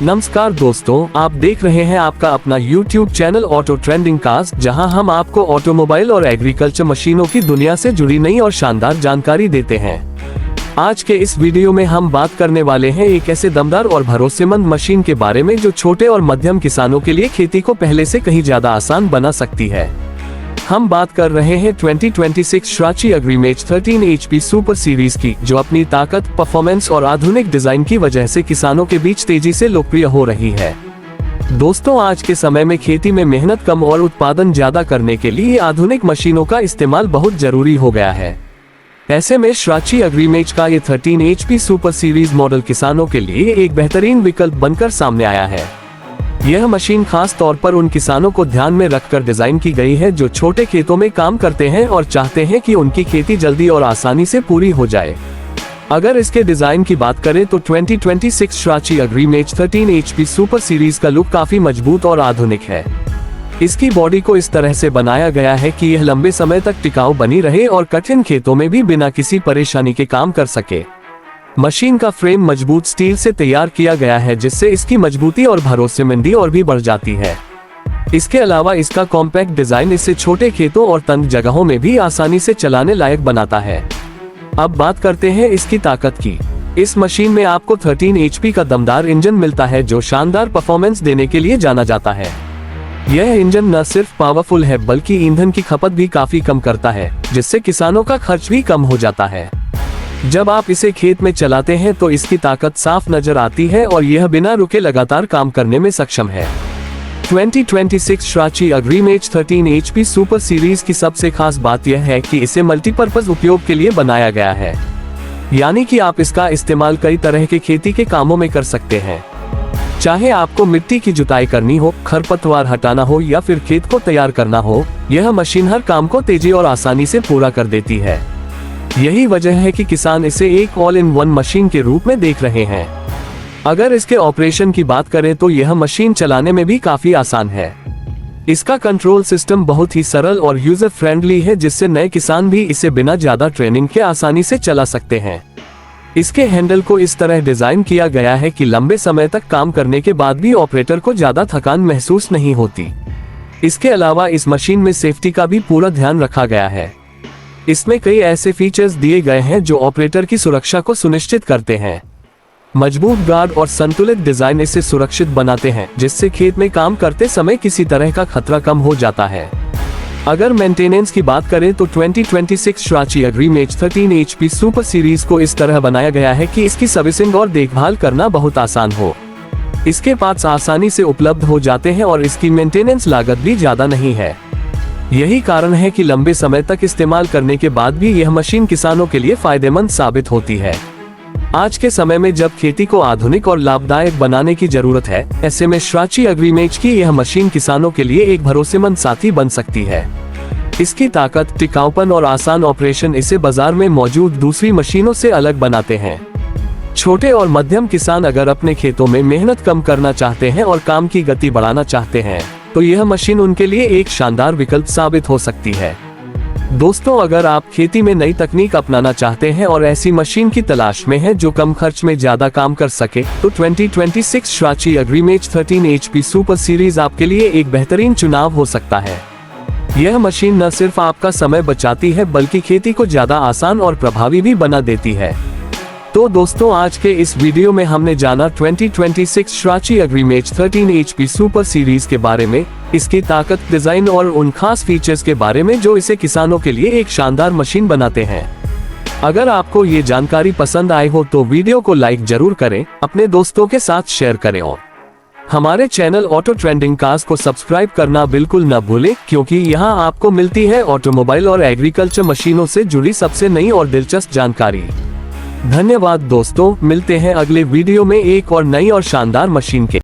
नमस्कार दोस्तों, आप देख रहे हैं आपका अपना YouTube channel auto trending cast, जहां हम आपको ऑटोमोबाइल और एग्रीकल्चर मशीनों की दुनिया से जुड़ी नई और शानदार जानकारी देते हैं। आज के इस वीडियो में हम बात करने वाले हैं एक ऐसे दमदार और भरोसेमंद मशीन के बारे में जो छोटे और मध्यम किसानों के लिए खेती को पहले से कहीं ज्यादा आसान बना सकती है। हम बात कर रहे हैं 2026 श्राची अग्रीमेज 13 HP सुपर सीरीज की, जो अपनी ताकत, परफॉर्मेंस और आधुनिक डिजाइन की वजह से किसानों के बीच तेजी से लोकप्रिय हो रही है। दोस्तों, आज के समय में खेती में मेहनत कम और उत्पादन ज्यादा करने के लिए आधुनिक मशीनों का इस्तेमाल बहुत जरूरी हो गया है। ऐसे में श्राची अग्रीमेज का ये 13 HP सुपर सीरीज मॉडल किसानों के लिए एक बेहतरीन विकल्प बनकर सामने आया है। यह मशीन खास तौर पर उन किसानों को ध्यान में रखकर डिजाइन की गई है जो छोटे खेतों में काम करते हैं और चाहते हैं कि उनकी खेती जल्दी और आसानी से पूरी हो जाए। अगर इसके डिजाइन की बात करें तो 2026 श्राची अग्रीमेज 13 HP सुपर सीरीज का लुक काफी मजबूत और आधुनिक है। इसकी बॉडी को इस तरह से बनाया गया है कि यह लंबे समय तक टिकाऊ बनी रहे और कठिन खेतों में भी बिना किसी परेशानी के काम कर सके। मशीन का फ्रेम मजबूत स्टील से तैयार किया गया है, जिससे इसकी मजबूती और भरोसेमंदी और भी बढ़ जाती है। इसके अलावा इसका कॉम्पैक्ट डिजाइन इसे छोटे खेतों और तंग जगहों में भी आसानी से चलाने लायक बनाता है। अब बात करते हैं इसकी ताकत की। इस मशीन में आपको 13 HP का दमदार इंजन मिलता है, जो शानदार परफॉर्मेंस देने के लिए जाना जाता है। यह इंजन न सिर्फ पावरफुल है बल्कि ईंधन की खपत भी काफी कम करता है, जिससे किसानों का खर्च भी कम हो जाता है। जब आप इसे खेत में चलाते हैं तो इसकी ताकत साफ नजर आती है और यह बिना रुके लगातार काम करने में सक्षम है। 2026 श्राची अग्रीमेज 13 HP सुपर सीरीज की सबसे खास बात यह है कि इसे मल्टीपर्पज उपयोग के लिए बनाया गया है, यानी कि आप इसका इस्तेमाल कई तरह के खेती के कामों में कर सकते हैं। चाहे आपको मिट्टी की जुताई करनी हो, खरपतवार हटाना हो या फिर खेत को तैयार करना हो, यह मशीन हर काम को तेजी और आसानी से पूरा कर देती है। यही वजह है कि किसान इसे एक ऑल इन वन मशीन के रूप में देख रहे हैं। अगर इसके ऑपरेशन की बात करें तो यह मशीन चलाने में भी काफी आसान है। इसका कंट्रोल सिस्टम बहुत ही सरल और यूजर फ्रेंडली है, जिससे नए किसान भी इसे बिना ज्यादा ट्रेनिंग के आसानी से चला सकते हैं। इसके हैंडल को इस तरह डिजाइन किया गया है कि लंबे समय तक काम करने के बाद भी ऑपरेटर को ज्यादा थकान महसूस नहीं होती। इसके अलावा इस मशीन में सेफ्टी का भी पूरा ध्यान रखा गया है। इसमें कई ऐसे फीचर्स दिए गए हैं जो ऑपरेटर की सुरक्षा को सुनिश्चित करते हैं। मजबूत गार्ड और संतुलित डिजाइन इसे सुरक्षित बनाते हैं, जिससे खेत में काम करते समय किसी तरह का खतरा कम हो जाता है। अगर मेंटेनेंस की बात करें तो 2026 श्राची अग्रीमेज 13 HP सुपर सीरीज को इस तरह बनाया गया है कि इसकी सर्विसिंग और देखभाल करना बहुत आसान हो। इसके पार्ट्स आसानी से उपलब्ध हो जाते हैं और इसकी मेंटेनेंस लागत भी ज्यादा नहीं है। यही कारण है कि लंबे समय तक इस्तेमाल करने के बाद भी यह मशीन किसानों के लिए फायदेमंद साबित होती है। आज के समय में जब खेती को आधुनिक और लाभदायक बनाने की जरूरत है, ऐसे में श्राची अग्रीमेज की यह मशीन किसानों के लिए एक भरोसेमंद साथी बन सकती है। इसकी ताकत, टिकाऊपन और आसान ऑपरेशन इसे बाजार में मौजूद दूसरी मशीनों से अलग बनाते हैं। छोटे और मध्यम किसान अगर अपने खेतों में मेहनत कम करना चाहते हैं और काम की गति बढ़ाना चाहते हैं, तो यह मशीन उनके लिए एक शानदार विकल्प साबित हो सकती है। दोस्तों, अगर आप खेती में नई तकनीक अपनाना चाहते हैं और ऐसी मशीन की तलाश में हैं जो कम खर्च में ज्यादा काम कर सके, तो 2026 श्राची अग्रीमेज 13 HP सुपर सीरीज आपके लिए एक बेहतरीन चुनाव हो सकता है। यह मशीन न सिर्फ आपका समय बचाती है बल्कि खेती को ज्यादा आसान और प्रभावी भी बना देती है। तो दोस्तों, आज के इस वीडियो में हमने जाना 2026 श्राची अग्रीमेज 13 HP सुपर सीरीज के बारे में, इसकी ताकत, डिजाइन और उन खास फीचर्स के बारे में जो इसे किसानों के लिए एक शानदार मशीन बनाते हैं। अगर आपको ये जानकारी पसंद आई हो तो वीडियो को लाइक जरूर करें, अपने दोस्तों के साथ शेयर करें और हमारे चैनल ऑटो ट्रेंडिंग कास्ट को सब्सक्राइब करना बिल्कुल न भूलें, क्योंकि यहाँ आपको मिलती है ऑटोमोबाइल और एग्रीकल्चर मशीनों से जुड़ी सबसे नई और दिलचस्प जानकारी। धन्यवाद दोस्तों, मिलते हैं अगले वीडियो में एक और नई और शानदार मशीन के